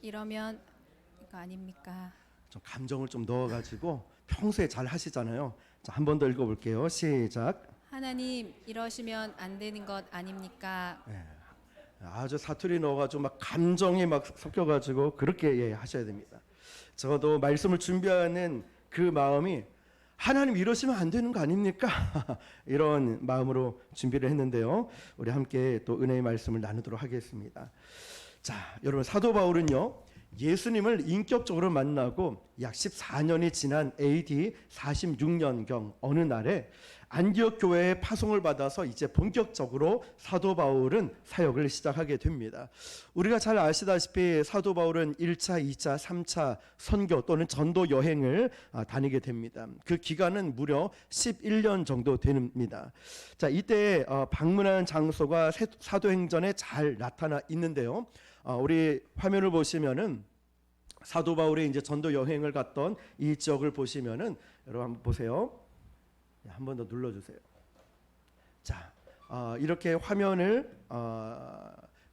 이러면 이거 아닙니까? 좀 감정을 좀 넣어가지고 평소에 잘 하시잖아요. 자, 한 번 더 읽어볼게요. 시작. 하나님 이러시면 안 되는 것 아닙니까? 예, 아주 사투리 넣어가지고 막 감정이 막 섞여가지고 그렇게 하셔야 됩니다. 저도 말씀을 준비하는 그 마음이 하나님 이러시면 안 되는 거 아닙니까? 이런 마음으로 준비를 했는데요. 우리 함께 또 은혜의 말씀을 나누도록 하겠습니다. 자, 여러분 사도 바울은요, 예수님을 인격적으로 만나고 약 14년이 지난 AD 46년경 어느 날에 안디옥 교회에 파송을 받아서 이제 본격적으로 사도 바울은 사역을 시작하게 됩니다. 우리가 잘 아시다시피 사도 바울은 1차, 2차, 3차 선교 또는 전도 여행을 다니게 됩니다. 그 기간은 무려 11년 정도 됩니다. 자, 이때 방문한 장소가 사도행전에 잘 나타나 있는데요. 우리 화면을 보시면은 사도 바울이 이제 전도 여행을 갔던 이 지역을 보시면은 여러분 한번 보세요. 한 번 더 눌러주세요. 자, 이렇게 화면을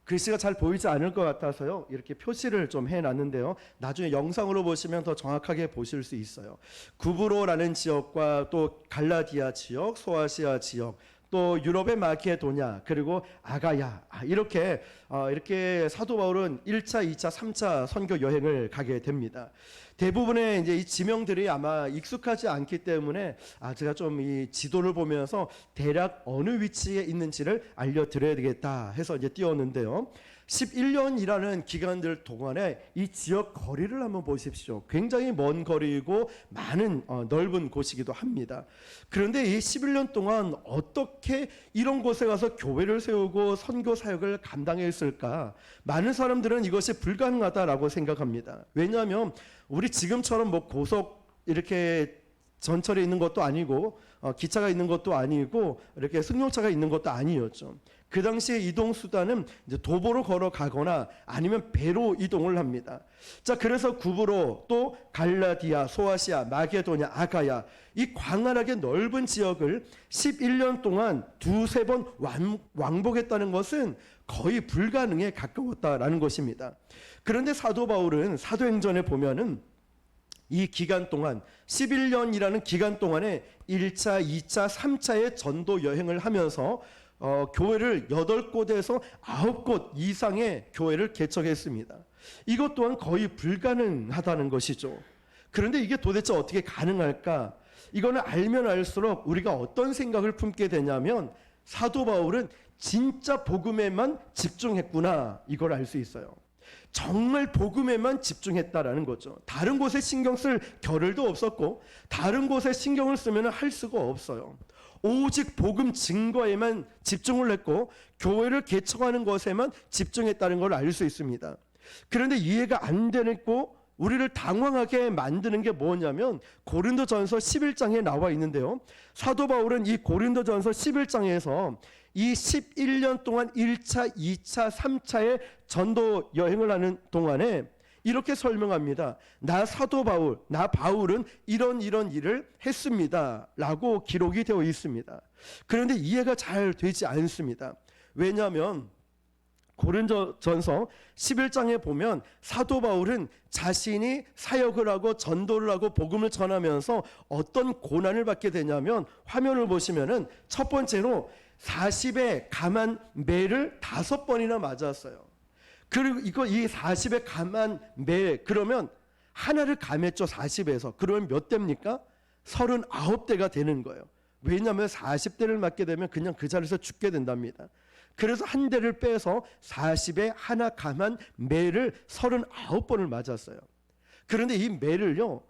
글씨가 잘 보이지 않을 것 같아서요, 이렇게 표시를 좀 해놨는데요. 나중에 영상으로 보시면 더 정확하게 보실 수 있어요. 구브로라는 지역과 또 갈라디아 지역, 소아시아 지역, 또 유럽의 마케도냐, 그리고 아가야, 이렇게 사도 바울은 1차, 2차, 3차 선교 여행을 가게 됩니다. 대부분의 이제 이 지명들이 아마 익숙하지 않기 때문에 제가 좀 이 지도를 보면서 대략 어느 위치에 있는지를 알려드려야 되겠다 해서 이제 띄웠는데요. 11년이라는 기간들 동안에 이 지역 거리를 한번 보십시오. 굉장히 먼 거리이고 많은 넓은 곳이기도 합니다. 그런데 이 11년 동안 어떻게 이런 곳에 가서 교회를 세우고 선교 사역을 감당했을까? 많은 사람들은 이것이 불가능하다라고 생각합니다. 왜냐하면 우리 지금처럼 뭐 고속 이렇게 전철이 있는 것도 아니고 기차가 있는 것도 아니고 이렇게 승용차가 있는 것도 아니었죠. 그 당시에 이동 수단은 이제 도보로 걸어가거나 아니면 배로 이동을 합니다. 자, 그래서 구브로 또 갈라디아, 소아시아, 마게도냐, 아가야, 이 광활하게 넓은 지역을 11년 동안 두세 번 왕복했다는 것은 거의 불가능에 가까웠다라는 것입니다. 그런데 사도 바울은 사도행전에 보면은 이 기간 동안 11년이라는 기간 동안에 1차, 2차, 3차의 전도 여행을 하면서 교회를 8곳에서 9곳 이상의 교회를 개척했습니다. 이것 또한 거의 불가능하다는 것이죠. 그런데 이게 도대체 어떻게 가능할까? 이거는 알면 알수록 우리가 어떤 생각을 품게 되냐면 사도 바울은 진짜 복음에만 집중했구나, 이걸 알 수 있어요. 정말 복음에만 집중했다라는 거죠. 다른 곳에 신경 쓸 겨를도 없었고 다른 곳에 신경을 쓰면 할 수가 없어요. 오직 복음 증거에만 집중을 했고 교회를 개척하는 것에만 집중했다는 걸 알 수 있습니다. 그런데 이해가 안 되고 우리를 당황하게 만드는 게 뭐냐면 고린도전서 11장에 나와 있는데요. 사도 바울은 이 고린도전서 11장에서 이 11년 동안 1차, 2차, 3차의 전도 여행을 하는 동안에 이렇게 설명합니다. 나 사도 바울, 나 바울은 이런 일을 했습니다 라고 기록이 되어 있습니다. 그런데 이해가 잘 되지 않습니다. 왜냐하면 고린도전서 11장에 보면 사도 바울은 자신이 사역을 하고 전도를 하고 복음을 전하면서 어떤 고난을 받게 되냐면 화면을 보시면은 첫 번째로 40의 감한 매를 5번이나 맞았어요. 그리고 이 40의 감한 매, 그러면 하나를 감했죠. 40에서. 그러면 몇 대입니까? 39대가 되는 거예요. 왜냐하면 40대를 맞게 되면 그냥 그 자리에서 죽게 된답니다. 그래서 한 대를 빼서 40에 하나 감한 매를 39번을 맞았어요. 그런데 이 매를요,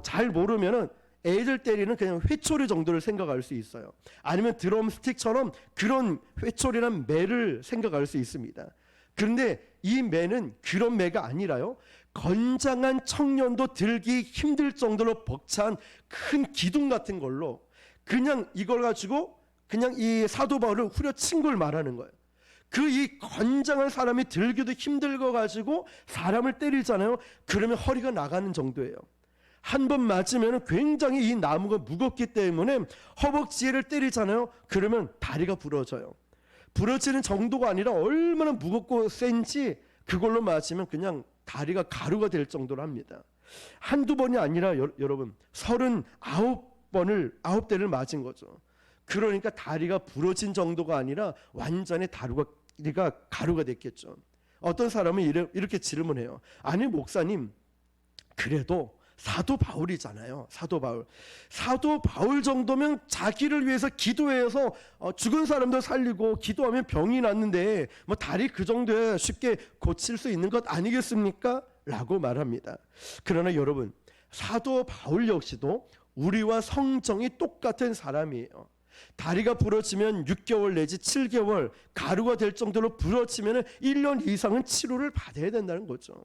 잘 모르면은 애들 때리는 그냥 회초리 정도를 생각할 수 있어요. 아니면 드럼스틱처럼 그런 회초리란 매를 생각할 수 있습니다. 그런데 이 매는 그런 매가 아니라요, 건장한 청년도 들기 힘들 정도로 벅찬 큰 기둥 같은 걸로 그냥 이걸 가지고 그냥 이 사도 바울을 후려친 걸 말하는 거예요. 그 이 건장한 사람이 들기도 힘들거 가지고 사람을 때리잖아요. 그러면 허리가 나가는 정도예요. 한 번 맞으면 굉장히 이 나무가 무겁기 때문에 허벅지를 때리잖아요. 그러면 다리가 부러져요. 부러지는 정도가 아니라 얼마나 무겁고 센지 그걸로 맞으면 그냥 다리가 가루가 될 정도로 합니다. 한두 번이 아니라 여러분 39대를 맞은 거죠. 그러니까 다리가 부러진 정도가 아니라 완전히 다리가 가루가 됐겠죠. 어떤 사람은 이렇게 질문해요. 아니 목사님, 그래도 사도 바울이잖아요. 사도 바울 정도면 자기를 위해서 기도해서 죽은 사람도 살리고 기도하면 병이 낫는데 뭐 다리 그 정도에 쉽게 고칠 수 있는 것 아니겠습니까? 라고 말합니다. 그러나 여러분, 사도 바울 역시도 우리와 성정이 똑같은 사람이에요. 다리가 부러지면 6개월 내지 7개월, 가루가 될 정도로 부러지면 1년 이상은 치료를 받아야 된다는 거죠.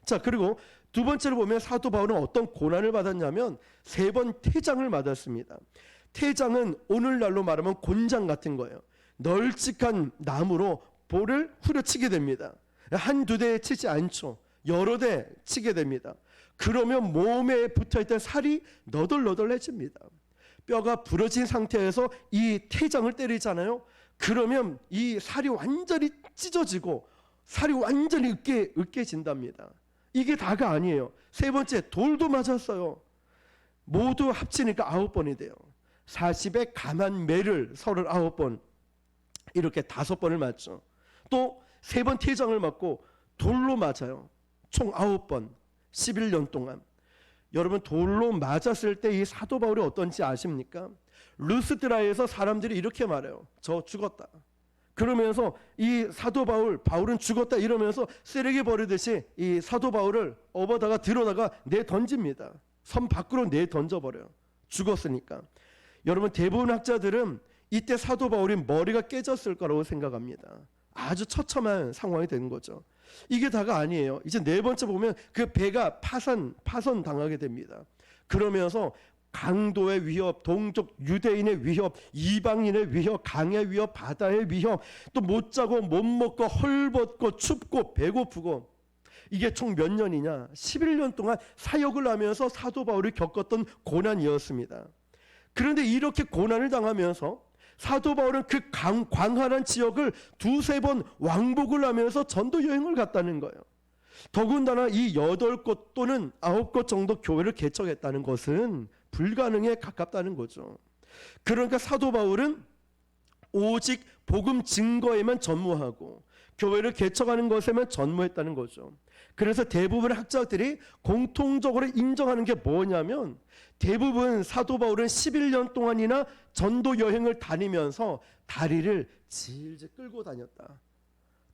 자, 그리고 두 번째로 보면 사도 바울은 어떤 고난을 받았냐면 3번 태장을 맞았습니다. 태장은 오늘날로 말하면 곤장 같은 거예요. 널찍한 나무로 볼을 후려치게 됩니다. 한두 대 치지 않죠. 여러 대 치게 됩니다. 그러면 몸에 붙어있던 살이 너덜너덜해집니다. 뼈가 부러진 상태에서 이 태장을 때리잖아요. 그러면 이 살이 완전히 찢어지고 살이 완전히 으깨진답니다. 이게 다가 아니에요. 3번째, 돌도 맞았어요. 모두 합치니까 9번이 돼요. 40에 감한 매를 39번, 이렇게 5번을 맞죠. 또 3번 태장을 맞고 돌로 맞아요. 총 9번, 11년 동안. 여러분, 돌로 맞았을 때 이 사도 바울이 어떤지 아십니까? 루스드라에서 사람들이 이렇게 말해요. 저 죽었다. 그러면서 이 사도 바울은 죽었다 이러면서 쓰레기 버리듯이 이 사도 바울을 업어다가 들어다가 내던집니다. 섬 밖으로 내던져버려요. 죽었으니까. 여러분, 대부분 학자들은 이때 사도 바울이 머리가 깨졌을 거라고 생각합니다. 아주 처참한 상황이 되는 거죠. 이게 다가 아니에요. 이제 4번째 보면 그 배가 파손 당하게 됩니다. 그러면서 강도의 위협, 동족 유대인의 위협, 이방인의 위협, 강의 위협, 바다의 위협, 또 못 자고 못 먹고 헐벗고 춥고 배고프고, 이게 총 몇 년이냐? 11년 동안 사역을 하면서 사도 바울이 겪었던 고난이었습니다. 그런데 이렇게 고난을 당하면서 사도 바울은 그 광활한 지역을 2-3번 왕복을 하면서 전도 여행을 갔다는 거예요. 더군다나 이 8곳 또는 9곳 정도 교회를 개척했다는 것은 불가능에 가깝다는 거죠. 그러니까 사도 바울은 오직 복음 증거에만 전무하고 교회를 개척하는 것에만 전무했다는 거죠. 그래서 대부분 학자들이 공통적으로 인정하는 게 뭐냐면, 대부분 사도 바울은 11년 동안이나 전도 여행을 다니면서 다리를 질질 끌고 다녔다.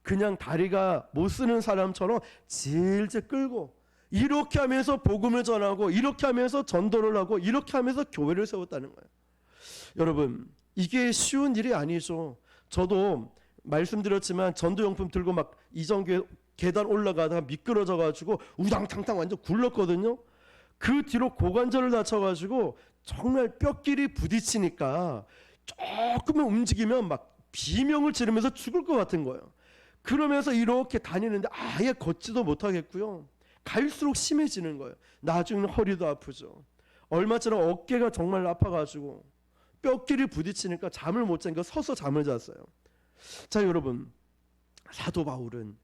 그냥 다리가 못 쓰는 사람처럼 질질 끌고 이렇게 하면서 복음을 전하고 이렇게 하면서 전도를 하고 이렇게 하면서 교회를 세웠다는 거예요. 여러분, 이게 쉬운 일이 아니죠. 저도 말씀드렸지만 전도용품 들고 막 이전교회 계단 올라가다가 미끄러져 가지고 우당탕탕 완전 굴렀거든요. 그 뒤로 고관절을 다쳐가지고 정말 뼈끼리 부딪히니까 조금만 움직이면 막 비명을 지르면서 죽을 것 같은 거예요. 그러면서 이렇게 다니는데 아예 걷지도 못하겠고요. 갈수록 심해지는 거예요. 나중에는 허리도 아프죠. 얼마 전에 어깨가 정말 아파가지고 뼈끼리 부딪히니까 잠을 못 자니까 서서 잠을 잤어요. 자, 여러분, 사도 바울은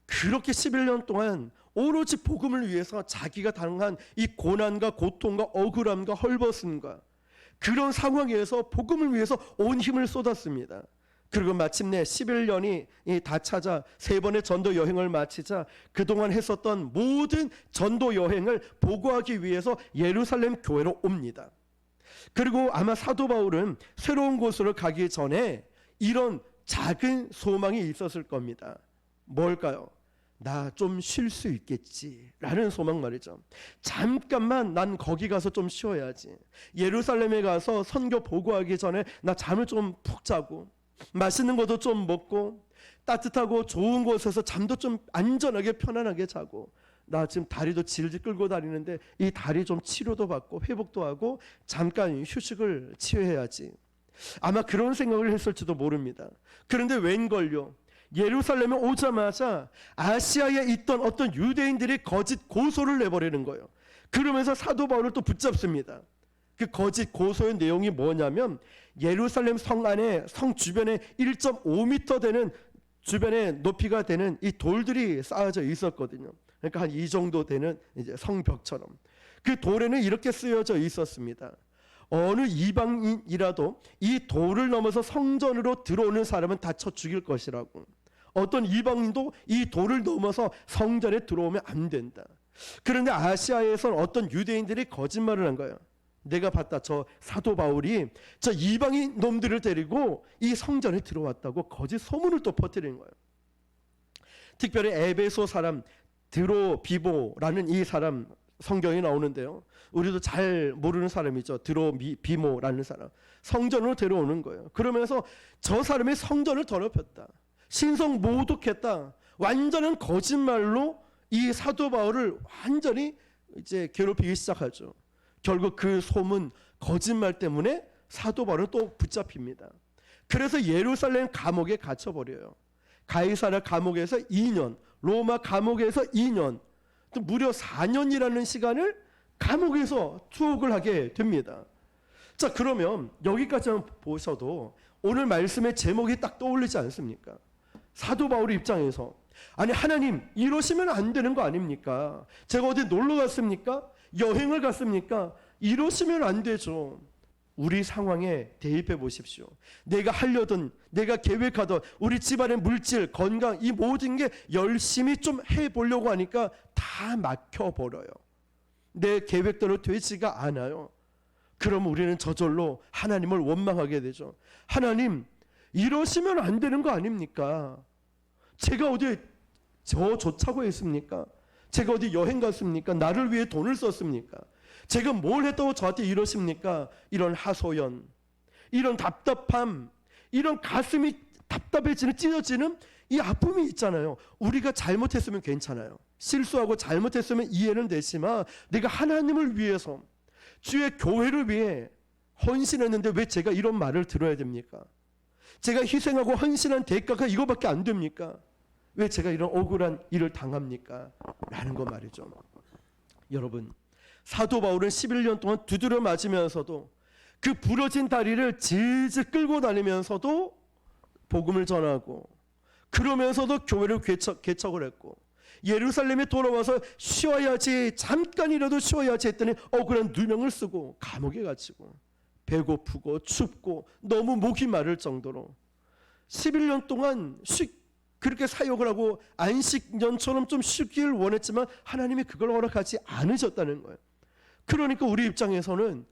그렇게 11년 동안 오로지 복음을 위해서 자기가 당한 이 고난과 고통과 억울함과 헐벗음과 그런 상황에서 복음을 위해서 온 힘을 쏟았습니다. 그리고 마침내 11년이 다 찾아 3번의 전도 여행을 마치자 그동안 했었던 모든 전도 여행을 보고하기 위해서 예루살렘 교회로 옵니다. 그리고 아마 사도 바울은 새로운 곳으로 가기 전에 이런 작은 소망이 있었을 겁니다. 뭘까요? 나 좀 쉴 수 있겠지라는 소망 말이죠. 잠깐만 난 거기 가서 좀 쉬어야지. 예루살렘에 가서 선교 보고하기 전에 나 잠을 좀 푹 자고 맛있는 것도 좀 먹고 따뜻하고 좋은 곳에서 잠도 좀 안전하게 편안하게 자고, 나 지금 다리도 질질 끌고 다니는데 이 다리 좀 치료도 받고 회복도 하고 잠깐 휴식을 취해야지. 아마 그런 생각을 했을지도 모릅니다. 그런데 웬걸요, 예루살렘에 오자마자 아시아에 있던 어떤 유대인들이 거짓 고소를 내버리는 거예요. 그러면서 사도 바울을 또 붙잡습니다. 그 거짓 고소의 내용이 뭐냐면, 예루살렘 성 안에, 성 주변에 1.5m 되는 주변에 높이가 되는 이 돌들이 쌓아져 있었거든요. 그러니까 한 이 정도 되는 이제 성벽처럼 그 돌에는 이렇게 쓰여져 있었습니다. 어느 이방인이라도 이 돌을 넘어서 성전으로 들어오는 사람은 다 쳐 죽일 것이라고. 어떤 이방인도 이 돌을 넘어서 성전에 들어오면 안 된다. 그런데 아시아에선 어떤 유대인들이 거짓말을 한 거예요. 내가 봤다. 저 사도 바울이 저 이방인 놈들을 데리고 이 성전에 들어왔다고 거짓 소문을 또 퍼뜨리는 거예요. 특별히 에베소 사람 드로비모라는 이 사람 성경이 나오는데요. 우리도 잘 모르는 사람이죠. 드로비모라는 사람. 성전으로 데려오는 거예요. 그러면서 저 사람이 성전을 더럽혔다. 신성 모독했다. 완전한 거짓말로 이 사도 바울을 완전히 이제 괴롭히기 시작하죠. 결국 그 소문 거짓말 때문에 사도 바울은 또 붙잡힙니다. 그래서 예루살렘 감옥에 갇혀버려요. 가이사랴 감옥에서 2년, 로마 감옥에서 2년, 또 무려 4년이라는 시간을 감옥에서 투옥을 하게 됩니다. 자, 그러면 여기까지만 보셔도 오늘 말씀의 제목이 딱 떠올리지 않습니까? 사도 바울의 입장에서 아니 하나님 이러시면 안 되는 거 아닙니까? 제가 어디 놀러 갔습니까? 여행을 갔습니까? 이러시면 안 되죠. 우리 상황에 대입해 보십시오. 내가 하려던, 내가 계획하던 우리 집안의 물질, 건강 이 모든 게 열심히 좀 해보려고 하니까 다 막혀버려요. 내 계획대로 되지가 않아요. 그럼 우리는 저절로 하나님을 원망하게 되죠. 하나님 이러시면 안 되는 거 아닙니까? 제가 어디 저 좋다고 했습니까? 제가 어디 여행 갔습니까? 나를 위해 돈을 썼습니까? 제가 뭘 했다고 저한테 이러십니까? 이런 하소연, 이런 답답함, 이런 가슴이 답답해지는 찢어지는 이 아픔이 있잖아요. 우리가 잘못했으면 괜찮아요. 실수하고 잘못했으면 이해는 되지만 내가 하나님을 위해서 주의 교회를 위해 헌신했는데 왜 제가 이런 말을 들어야 됩니까? 제가 희생하고 헌신한 대가가 이거밖에 안 됩니까? 왜 제가 이런 억울한 일을 당합니까? 라는 거 말이죠. 여러분, 사도 바울은 11년 동안 두드려 맞으면서도 그 부러진 다리를 질질 끌고 다니면서도 복음을 전하고 그러면서도 교회를 개척을 했고 예루살렘에 돌아와서 쉬어야지, 잠깐이라도 쉬어야지 했더니 억울한 누명을 쓰고 감옥에 갇히고 배고프고 춥고 너무 목이 마를 정도로 11년 동안 그렇게 사역을 하고 안식년처럼 좀 쉬길 원했지만 하나님이 그걸 허락하지 않으셨다는 거예요. 그러니까 우리 입장에서는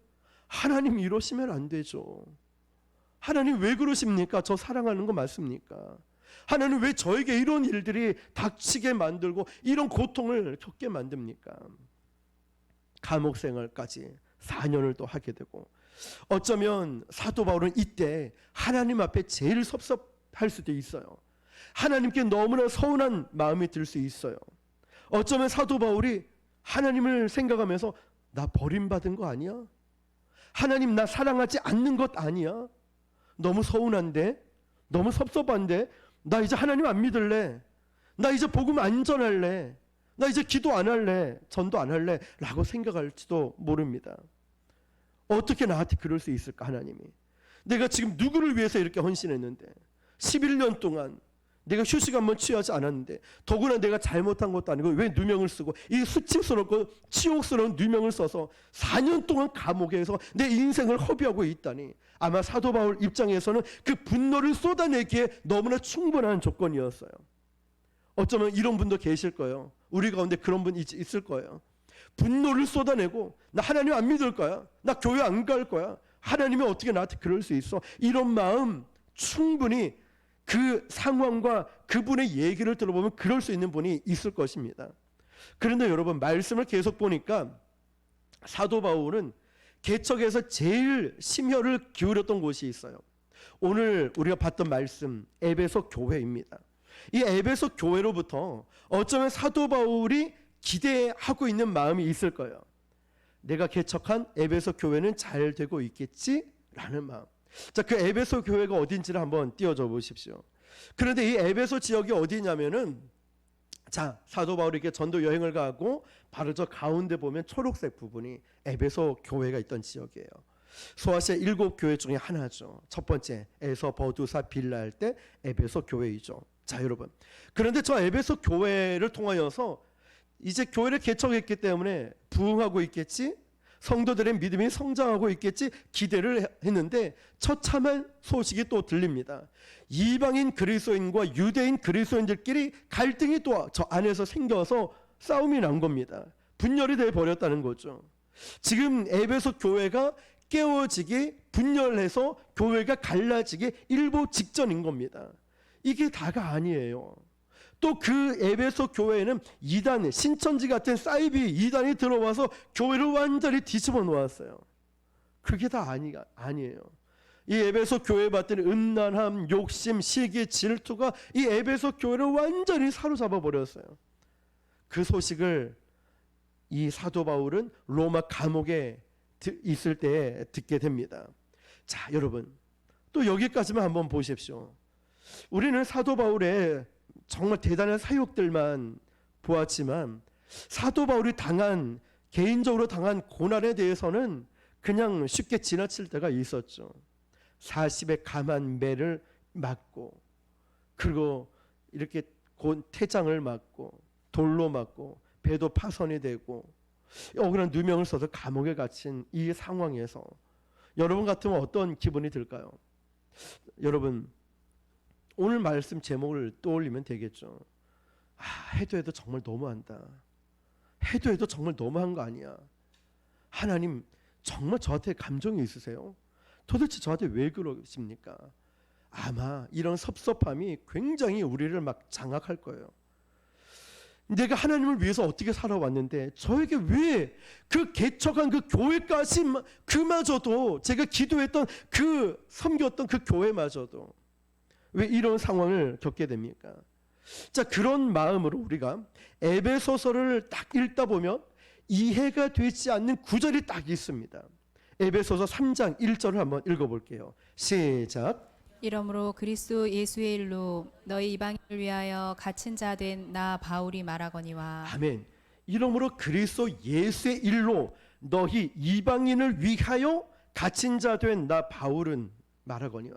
하나님 이러시면 안 되죠. 하나님 왜 그러십니까? 저 사랑하는 거 맞습니까? 하나님 왜 저에게 이런 일들이 닥치게 만들고 이런 고통을 겪게 만듭니까? 감옥 생활까지 4년을 또 하게 되고 어쩌면 사도 바울은 이때 하나님 앞에 제일 섭섭할 수도 있어요. 하나님께 너무나 서운한 마음이 들 수 있어요. 어쩌면 사도 바울이 하나님을 생각하면서 나 버림받은 거 아니야? 하나님 나 사랑하지 않는 것 아니야? 너무 서운한데? 너무 섭섭한데? 나 이제 하나님 안 믿을래. 나 이제 복음 안 전할래. 나 이제 기도 안 할래. 전도 안 할래. 라고 생각할지도 모릅니다. 어떻게 나한테 그럴 수 있을까 하나님이. 내가 지금 누구를 위해서 이렇게 헌신했는데 11년 동안 내가 휴식 한번 취하지 않았는데 더구나 내가 잘못한 것도 아니고 왜 누명을 쓰고 이 수치스럽고 치욕스러운 누명을 써서 4년 동안 감옥에서 내 인생을 허비하고 있다니 아마 사도 바울 입장에서는 그 분노를 쏟아내기에 너무나 충분한 조건이었어요. 어쩌면 이런 분도 계실 거예요. 우리 가운데 그런 분 있을 거예요. 분노를 쏟아내고 나 하나님 안 믿을 거야. 나 교회 안 갈 거야. 하나님이 어떻게 나한테 그럴 수 있어? 이런 마음 충분히 그 상황과 그분의 얘기를 들어보면 그럴 수 있는 분이 있을 것입니다. 그런데 여러분 말씀을 계속 보니까 사도 바울은 개척에서 제일 심혈을 기울였던 곳이 있어요. 오늘 우리가 봤던 말씀 에베소 교회입니다. 이 에베소 교회로부터 어쩌면 사도 바울이 기대하고 있는 마음이 있을 거예요. 내가 개척한 에베소 교회는 잘 되고 있겠지라는 마음. 자, 그 에베소 교회가 어딘지를 한번 띄워줘 보십시오. 그런데 이 에베소 지역이 어디냐면은 자, 사도 바울이 이렇게 전도 여행을 가고 바로 저 가운데 보면 초록색 부분이 에베소 교회가 있던 지역이에요. 소아시아 7교회 중에 하나죠. 첫 번째 에서 버두사 빌라 할 때 에베소 교회이죠. 자, 여러분. 그런데 저 에베소 교회를 통하여서 이제 교회를 개척했기 때문에 부흥하고 있겠지, 성도들의 믿음이 성장하고 있겠지 기대를 했는데 처참한 소식이 또 들립니다. 이방인 그리스도인과 유대인 그리스도인들끼리 갈등이 또 저 안에서 생겨서 싸움이 난 겁니다. 분열이 돼 버렸다는 거죠. 지금 에베소 교회가 깨어지게 분열해서 교회가 갈라지게 일보 직전인 겁니다. 이게 다가 아니에요. 또 그 에베소 교회에는 이단, 신천지 같은 사이비 이단이 들어와서 교회를 완전히 뒤집어 놓았어요. 그게 다 아니에요. 이 에베소 교회에 받던 음란함, 욕심, 시기, 질투가 이 에베소 교회를 완전히 사로잡아 버렸어요. 그 소식을 이 사도 바울은 로마 감옥에 있을 때 듣게 됩니다. 자, 여러분, 또 여기까지만 한번 보십시오. 우리는 사도 바울의 정말 대단한 사역들만 보았지만 사도 바울이 개인적으로 당한 고난에 대해서는 그냥 쉽게 지나칠 때가 있었죠. 40의 감한 매를 맞고, 그리고 이렇게 태장을 맞고, 돌로 맞고, 배도 파손이 되고, 억울한 누명을 써서 감옥에 갇힌 이 상황에서 여러분 같으면 어떤 기분이 들까요? 여러분, 오늘 말씀 제목을 떠올리면 되겠죠. 해도 정말 너무한다. 해도 정말 너무한 거 아니야. 하나님 정말 저한테 감정이 있으세요? 도대체 저한테 왜 그러십니까? 아마 이런 섭섭함이 굉장히 우리를 막 장악할 거예요. 내가 하나님을 위해서 어떻게 살아왔는데 저에게 왜 그 개척한 그 교회까지 그마저도 제가 기도했던 그 섬겼던 그 교회마저도 왜 이런 상황을 겪게 됩니까? 자, 그런 마음으로 우리가 에베소서를 딱 읽다 보면 이해가 되지 않는 구절이 딱 있습니다. 에베소서 3장 1절을 한번 읽어볼게요. 시작. 이러므로 그리스도 예수의 일로 너희 이방인을 위하여 갇힌 자 된 나 바울이 말하거니와. 아멘. 이러므로 그리스도 예수의 일로 너희 이방인을 위하여 갇힌 자 된 나 바울은 말하거니와.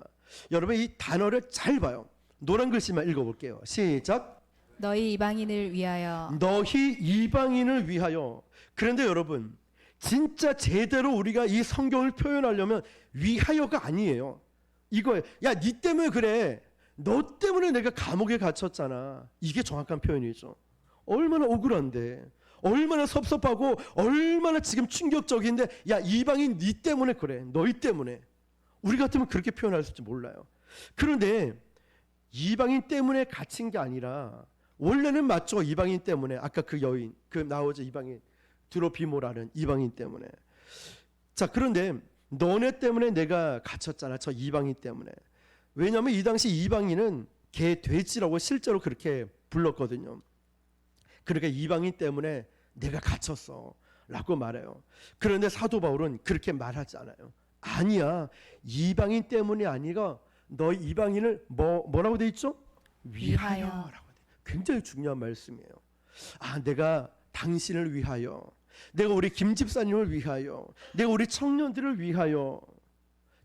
여러분, 이 단어를 잘 봐요. 노란 글씨만 읽어볼게요. 시작. 너희 이방인을 위하여. 너희 이방인을 위하여. 그런데 여러분, 진짜 제대로 우리가 이 성경을 표현하려면 위하여가 아니에요. 이거예요. 야, 니 때문에 그래. 너 때문에 내가 감옥에 갇혔잖아. 이게 정확한 표현이죠. 얼마나 억울한데, 얼마나 섭섭하고, 얼마나 지금 충격적인데, 야, 이방인 니 때문에 그래. 너희 때문에. 우리 같으면 그렇게 표현할지 몰라요. 그런데 이방인 때문에 갇힌 게 아니라, 원래는 맞죠. 이방인 때문에. 아까 그 여인, 그 나오죠. 이방인. 드로피모라는 이방인 때문에. 자, 그런데 너네 때문에 내가 갇혔잖아. 저 이방인 때문에. 왜냐하면 이 당시 이방인은 개 돼지라고 실제로 그렇게 불렀거든요. 그러니까 이방인 때문에 내가 갇혔어 라고 말해요. 그런데 사도 바울은 그렇게 말하지 않아요. 아니야, 이방인 때문이 아니라 너희 이방인을 뭐라고 돼 있죠? 위하여라고. 굉장히 중요한 말씀이에요. 내가 당신을 위하여, 내가 우리 김 집사님을 위하여, 내가 우리 청년들을 위하여.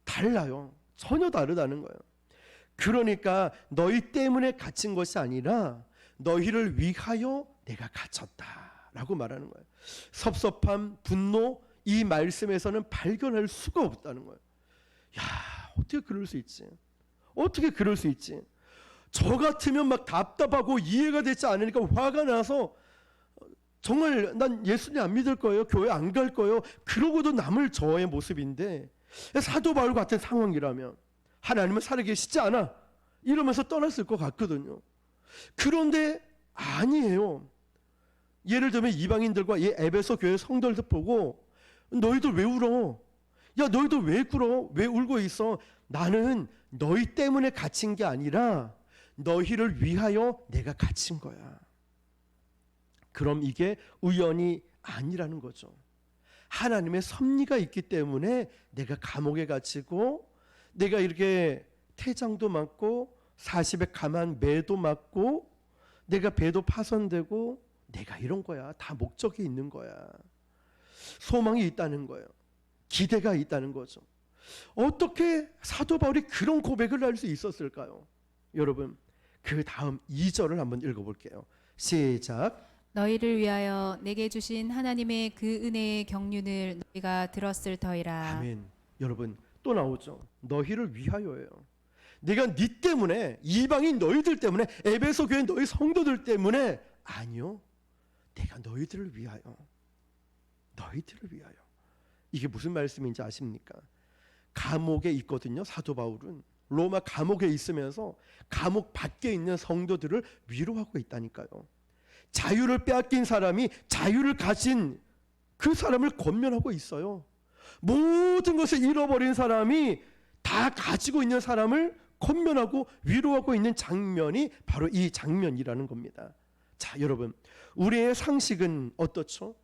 달라요. 전혀 다르다는 거예요. 그러니까 너희 때문에 갇힌 것이 아니라 너희를 위하여 내가 갇혔다라고 말하는 거예요. 섭섭함, 분노, 이 말씀에서는 발견할 수가 없다는 거예요. 야, 어떻게 그럴 수 있지? 어떻게 그럴 수 있지? 저 같으면 막 답답하고 이해가 되지 않으니까 화가 나서 정말 난 예수님 안 믿을 거예요. 교회 안 갈 거예요. 그러고도 남을 저의 모습인데, 사도 바울 같은 상황이라면 하나님은 살아계시지 않아 이러면서 떠났을 것 같거든요. 그런데 아니에요. 예를 들면 이방인들과 이 에베소 교회 성도들 보고 너희들 왜 울어? 야, 너희들 왜 굴어? 왜 울고 있어? 나는 너희 때문에 갇힌 게 아니라 너희를 위하여 내가 갇힌 거야. 그럼 이게 우연이 아니라는 거죠. 하나님의 섭리가 있기 때문에 내가 감옥에 갇히고, 내가 이렇게 태장도 맞고 40의 감한 매도 맞고, 내가 배도 파손되고, 내가 이런 거야. 다 목적이 있는 거야. 소망이 있다는 거예요. 기대가 있다는 거죠. 어떻게 사도 바울이 그런 고백을 할 수 있었을까요? 여러분, 그 다음 2절을 한번 읽어볼게요. 시작. 너희를 위하여 내게 주신 하나님의 그 은혜의 경륜을 너희가 들었을 터이라. 아멘. 여러분 또 나오죠. 너희를 위하여예요. 내가 네 때문에, 이방인 너희들 때문에, 에베소 교회 너희 성도들 때문에 아니요. 내가 너희들을 위하여. 너희들을 위하여. 이게 무슨 말씀인지 아십니까? 감옥에 있거든요. 사도 바울은 로마 감옥에 있으면서 감옥 밖에 있는 성도들을 위로하고 있다니까요. 자유를 빼앗긴 사람이 자유를 가진 그 사람을 권면하고 있어요. 모든 것을 잃어버린 사람이 다 가지고 있는 사람을 권면하고 위로하고 있는 장면이 바로 이 장면이라는 겁니다. 자, 여러분, 우리의 상식은 어떻죠?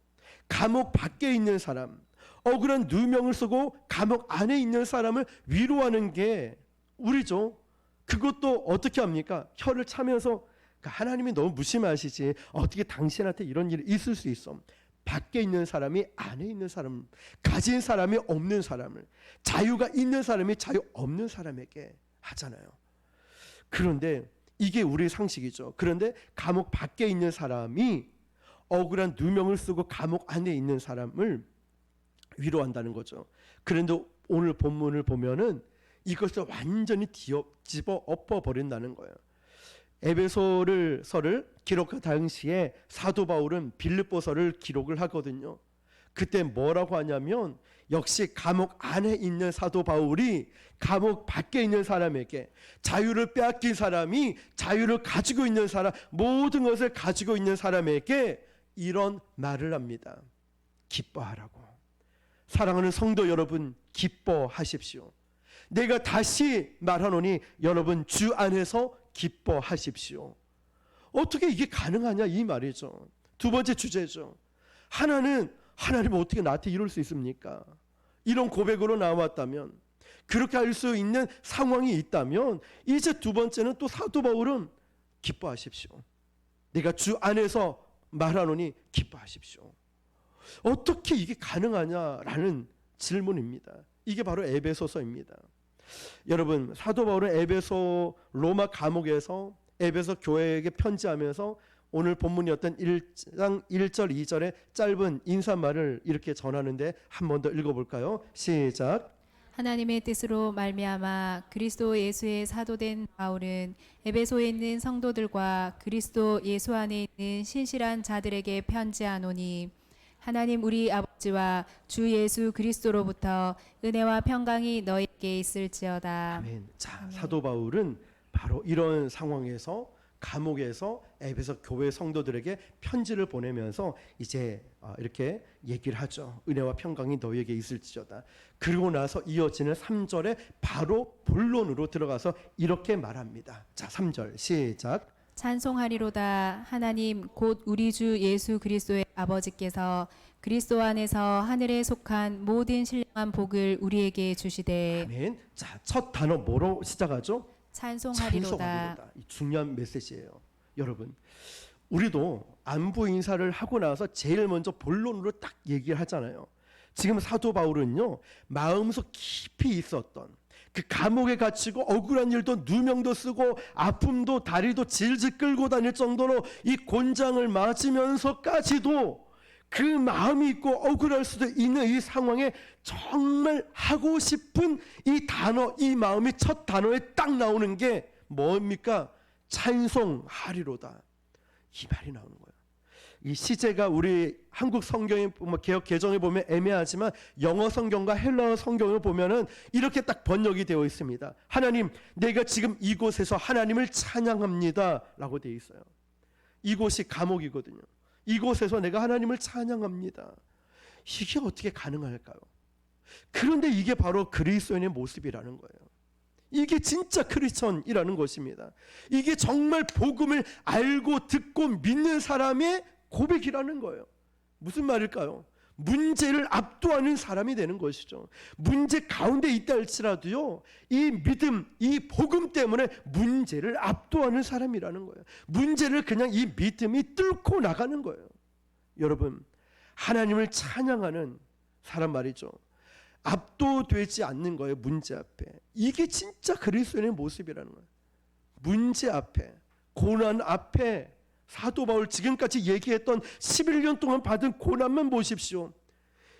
감옥 밖에 있는 사람, 억울한 누명을 쓰고 감옥 안에 있는 사람을 위로하는 게 우리죠. 그것도 어떻게 합니까? 혀를 차면서 하나님이 너무 무심하시지, 어떻게 당신한테 이런 일이 있을 수 있어. 밖에 있는 사람이 안에 있는 사람, 가진 사람이 없는 사람을, 자유가 있는 사람이 자유 없는 사람에게 하잖아요. 그런데 이게 우리의 상식이죠. 그런데 감옥 밖에 있는 사람이 억울한 누명을 쓰고 감옥 안에 있는 사람을 위로한다는 거죠. 그런데 오늘 본문을 보면은 이것을 완전히 뒤집어 엎어버린다는 거예요. 에베소를 서를 기록한 당시에 사도 바울은 빌립보서를 기록을 하거든요. 그때 뭐라고 하냐면 역시 감옥 안에 있는 사도 바울이 감옥 밖에 있는 사람에게, 자유를 빼앗긴 사람이 자유를 가지고 있는 사람, 모든 것을 가지고 있는 사람에게 이런 말을 합니다. 기뻐하라고. 사랑하는 성도 여러분, 기뻐하십시오. 내가 다시 말하노니 여러분 주 안에서 기뻐하십시오. 어떻게 이게 가능하냐 이 말이죠. 두 번째 주제죠. 하나님 어떻게 나한테 이럴 수 있습니까? 이런 고백으로 나왔다면, 그렇게 할 수 있는 상황이 있다면, 이제 두 번째는 또 사도 바울은 기뻐하십시오. 내가 주 안에서 말하노니 기뻐하십시오. 어떻게 이게 가능하냐라는 질문입니다. 이게 바로 에베소서입니다. 여러분, 사도 바울은 에베소 로마 감옥에서 에베소 교회에게 편지하면서 오늘 본문이었던 1장 1절 2절의 짧은 인사말을 이렇게 전하는데 한 번 더 읽어볼까요? 시작. 하나님의 뜻으로 말미암아 그리스도 예수의 사도된 바울은 에베소에 있는 성도들과 그리스도 예수 안에 있는 신실한 자들에게 편지하노니 하나님 우리 아버지와 주 예수 그리스도로부터 은혜와 평강이 너희에게 있을지어다. 아멘. 자, 사도 바울은 바로 이런 상황에서 감옥에서 에베소 교회 성도들에게 편지를 보내면서 이제 이렇게 얘기를 하죠. 은혜와 평강이 너희에게 있을지어다. 그리고 나서 이어지는 3절에 바로 본론으로 들어가서 이렇게 말합니다. 자, 3절 시작. 찬송하리로다. 하나님 곧 우리 주 예수 그리스도의 아버지께서 그리스도 안에서 하늘에 속한 모든 신령한 복을 우리에게 주시되. 아멘. 자, 첫 단어 뭐로 시작하죠? 찬송하리로다. 이 중요한 메시지예요. 여러분, 우리도 안부 인사를 하고 나서 제일 먼저 본론으로 딱 얘기를 하잖아요. 지금 사도 바울은요, 마음속 깊이 있었던 그 감옥에 갇히고 억울한 일도 누명도 쓰고 아픔도 다리도 질질 끌고 다닐 정도로 이 곤장을 맞으면서까지도 그 마음이 있고 억울할 수도 있는 이 상황에 정말 하고 싶은 이 단어, 이 마음이 첫 단어에 딱 나오는 게 뭡니까? 찬송하리로다. 이 말이 나오는 거예요. 이 시제가 우리 한국 성경에 개역 개정에 보면 애매하지만 영어 성경과 헬라어 성경을 보면은 이렇게 딱 번역이 되어 있습니다. 하나님, 내가 지금 이곳에서 하나님을 찬양합니다라고 되어 있어요. 이곳이 감옥이거든요. 이곳에서 내가 하나님을 찬양합니다. 이게 어떻게 가능할까요? 그런데 이게 바로 그리스도인의 모습이라는 거예요. 이게 진짜 크리스천이라는 것입니다. 이게 정말 복음을 알고 듣고 믿는 사람의 고백이라는 거예요. 무슨 말일까요? 문제를 압도하는 사람이 되는 것이죠. 문제 가운데 있다 할지라도요, 이 믿음, 이 복음 때문에 문제를 압도하는 사람이라는 거예요. 문제를 그냥 이 믿음이 뚫고 나가는 거예요. 여러분, 하나님을 찬양하는 사람 말이죠. 압도되지 않는 거예요. 문제 앞에. 이게 진짜 그리스도인의 모습이라는 거예요. 문제 앞에, 고난 앞에 사도 바울 지금까지 얘기했던 11년 동안 받은 고난만 보십시오.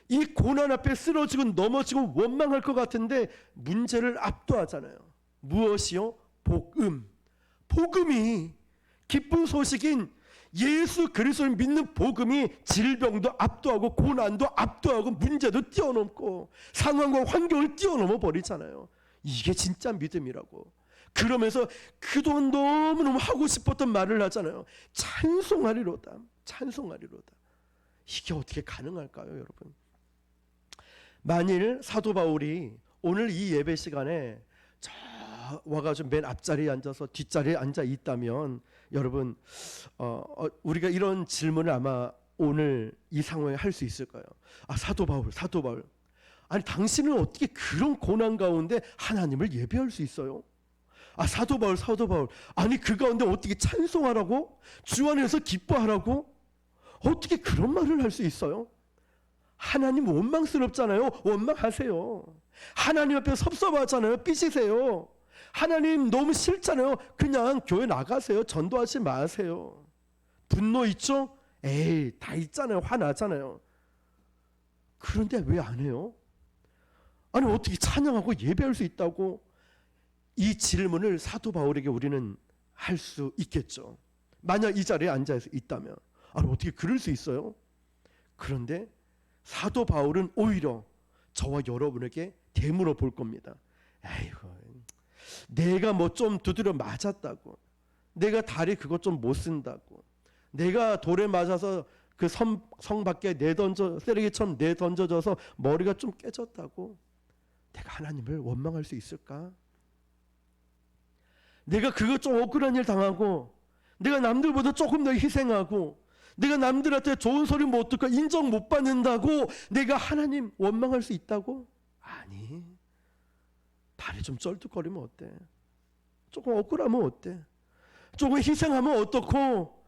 이 고난 앞에 쓰러지고 넘어지고 원망할 것 같은데 문제를 압도하잖아요. 무엇이요? 복음. 복음이, 기쁜 소식인 예수 그리스도를 믿는 복음이 질병도 압도하고 고난도 압도하고 문제도 뛰어넘고 상황과 환경을 뛰어넘어 버리잖아요. 이게 진짜 믿음이라고. 그러면서 그동안 너무너무 하고 싶었던 말을 하잖아요. 찬송하리로다. 찬송하리로다. 이게 어떻게 가능할까요, 여러분? 만일 사도 바울이 오늘 이 예배 시간에 저 와가지고 맨 앞자리에 앉아서 뒷자리에 앉아 있다면 여러분 우리가 이런 질문을 아마 오늘 이 상황에 할 수 있을까요? 아, 사도 바울 아니 당신은 어떻게 그런 고난 가운데 하나님을 예배할 수 있어요? 아, 사도 바울 아니 그 가운데 어떻게 찬송하라고? 주 안에서 기뻐하라고? 어떻게 그런 말을 할 수 있어요? 하나님 원망스럽잖아요. 원망하세요. 하나님 앞에 섭섭하잖아요. 삐지세요. 하나님 너무 싫잖아요. 그냥 교회 나가세요. 전도하지 마세요. 분노 있죠? 에이, 다 있잖아요. 화나잖아요. 그런데 왜 안 해요? 아니 어떻게 찬양하고 예배할 수 있다고? 이 질문을 사도 바울에게 우리는 할 수 있겠죠. 만약 이 자리에 앉아 있다면 아니 어떻게 그럴 수 있어요? 그런데 사도 바울은 오히려 저와 여러분에게 되물어 볼 겁니다. 에이구, 내가 뭐 좀 두드려 맞았다고, 내가 다리 그거 좀 못 쓴다고, 내가 돌에 맞아서 그 성 밖에 쓰레기처럼 내던져져서 머리가 좀 깨졌다고 내가 하나님을 원망할 수 있을까? 내가 그거 좀 억울한 일 당하고, 내가 남들보다 조금 더 희생하고, 내가 남들한테 좋은 소리 못 듣고 인정 못 받는다고 내가 하나님 원망할 수 있다고? 아니, 다리 좀 쩔뚝거리면 어때? 조금 억울하면 어때? 조금 희생하면 어떻고?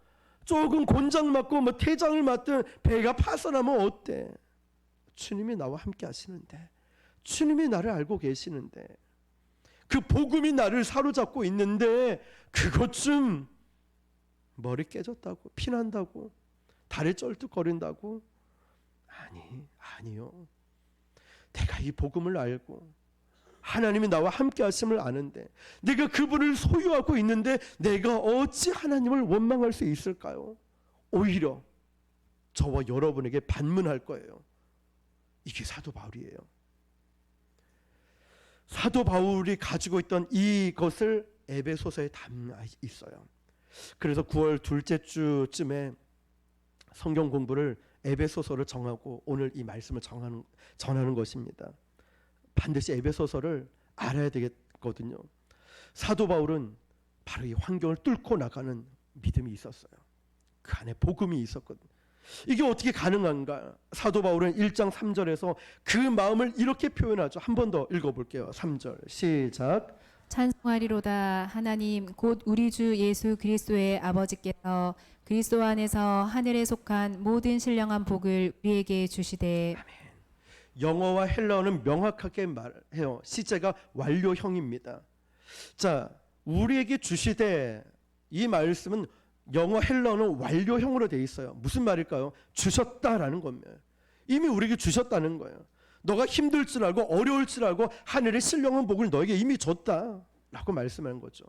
조금 곤장 맞고 뭐 태장을 맞든 배가 파선하면 어때? 주님이 나와 함께 하시는데, 주님이 나를 알고 계시는데, 그 복음이 나를 사로잡고 있는데 그것 좀 머리 깨졌다고, 피난다고, 다리 쩔뚝거린다고? 아니요. 내가 이 복음을 알고 하나님이 나와 함께 하심을 아는데, 내가 그분을 소유하고 있는데 내가 어찌 하나님을 원망할 수 있을까요? 오히려 저와 여러분에게 반문할 거예요. 이게 사도 바울이에요. 사도 바울이 가지고 있던 이것을 에베소서에 담아 있어요. 그래서 9월 둘째 주쯤에 성경 공부를 에베소서를 정하고 오늘 이 말씀을 전하는 것입니다. 반드시 에베소서를 알아야 되겠거든요. 사도 바울은 바로 이 환경을 뚫고 나가는 믿음이 있었어요. 그 안에 복음이 있었거든요. 이게 어떻게 가능한가? 사도 바울은 1장 3절에서 그 마음을 이렇게 표현하죠. 한 번 더 읽어볼게요. 3절 시작. 찬송하리로다. 하나님 곧 우리 주 예수 그리스도의 아버지께서 그리스도 안에서 하늘에 속한 모든 신령한 복을 우리에게 주시되. 영어와 헬라어는 명확하게 말해요. 시제가 완료형입니다. 자, 우리에게 주시되, 이 말씀은 영어 헬라어는 완료형으로 되어 있어요. 무슨 말일까요? 주셨다라는 겁니다. 이미 우리에게 주셨다는 거예요. 너가 힘들 줄 알고 어려울 줄 알고 하늘의 신령한 복을 너에게 이미 줬다라고 말씀하는 거죠.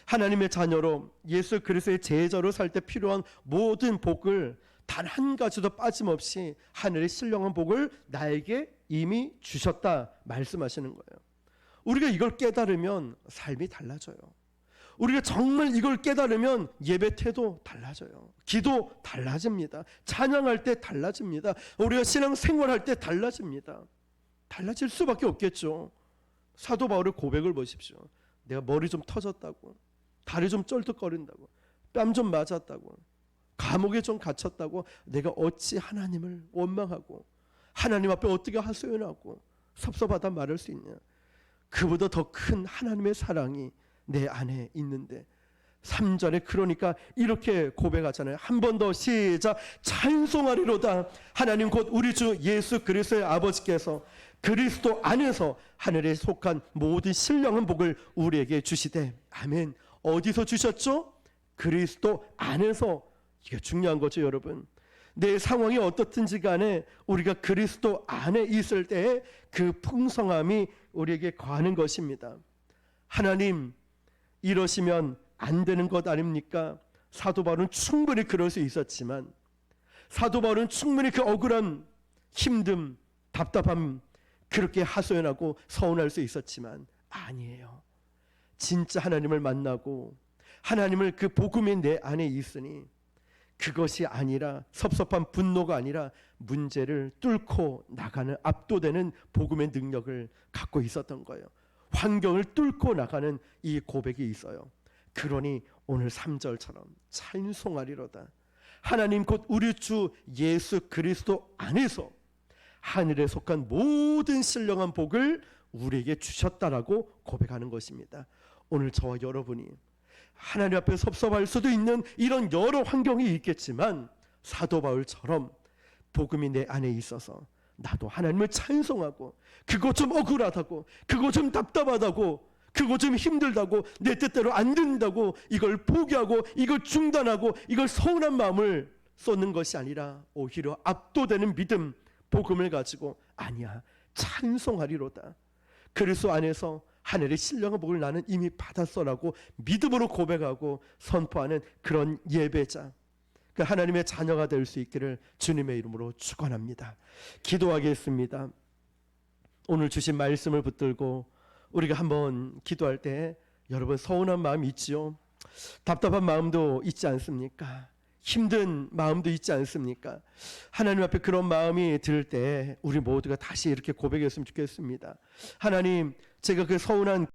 하나님의 자녀로 예수 그리스도의 제자로 살 때 필요한 모든 복을 단 한 가지도 빠짐없이 하늘의 신령한 복을 나에게 이미 주셨다 말씀하시는 거예요. 우리가 이걸 깨달으면 삶이 달라져요. 우리가 정말 이걸 깨달으면 예배 태도 달라져요. 기도 달라집니다. 찬양할 때 달라집니다. 우리가 신앙 생활할 때 달라집니다. 달라질 수밖에 없겠죠. 사도 바울의 고백을 보십시오. 내가 머리 좀 터졌다고, 다리 좀 쩔뚝거린다고, 뺨 좀 맞았다고, 감옥에 좀 갇혔다고 내가 어찌 하나님을 원망하고 하나님 앞에 어떻게 하소연하고 섭섭하다 말할 수 있냐? 그보다 더 큰 하나님의 사랑이 내 안에 있는데. 3절에 그러니까 이렇게 고백하잖아요. 한 번 더 시작. 찬송하리로다. 하나님 곧 우리 주 예수 그리스도의 아버지께서 그리스도 안에서 하늘에 속한 모든 신령한 복을 우리에게 주시되. 아멘. 어디서 주셨죠? 그리스도 안에서. 이게 중요한 거죠, 여러분. 내 상황이 어떻든지 간에 우리가 그리스도 안에 있을 때에 그 풍성함이 우리에게 거하는 것입니다. 하나님, 이러시면 안 되는 것 아닙니까? 사도 바울은 충분히 그럴 수 있었지만, 사도 바울은 충분히 그 억울한 힘듦, 답답함 그렇게 하소연하고 서운할 수 있었지만 아니에요. 진짜 하나님을 만나고 하나님을 그 복음이 내 안에 있으니 그것이 아니라 섭섭한 분노가 아니라 문제를 뚫고 나가는 압도되는 복음의 능력을 갖고 있었던 거예요. 환경을 뚫고 나가는 이 고백이 있어요. 그러니 오늘 3절처럼 찬송하리로다. 하나님 곧 우리 주 예수 그리스도 안에서 하늘에 속한 모든 신령한 복을 우리에게 주셨다라고 고백하는 것입니다. 오늘 저와 여러분이 하나님 앞에 섭섭할 수도 있는 이런 여러 환경이 있겠지만 사도 바울처럼 복음이 내 안에 있어서 나도 하나님을 찬송하고, 그거 좀 억울하다고, 그거 좀 답답하다고, 그거 좀 힘들다고, 내 뜻대로 안 된다고 이걸 포기하고 이걸 중단하고 이걸 서운한 마음을 쏟는 것이 아니라 오히려 압도되는 믿음, 복음을 가지고 아니야, 찬송하리로다. 그리스도 안에서 하늘의 신령한 복을 나는 이미 받았어라고 믿음으로 고백하고 선포하는 그런 예배자, 그 하나님의 자녀가 될 수 있기를 주님의 이름으로 축원합니다. 기도하겠습니다. 오늘 주신 말씀을 붙들고 우리가 한번 기도할 때 여러분 서운한 마음 있지요? 답답한 마음도 있지 않습니까? 힘든 마음도 있지 않습니까? 하나님 앞에 그런 마음이 들 때 우리 모두가 다시 이렇게 고백했으면 좋겠습니다. 하나님, 제가 그 서운한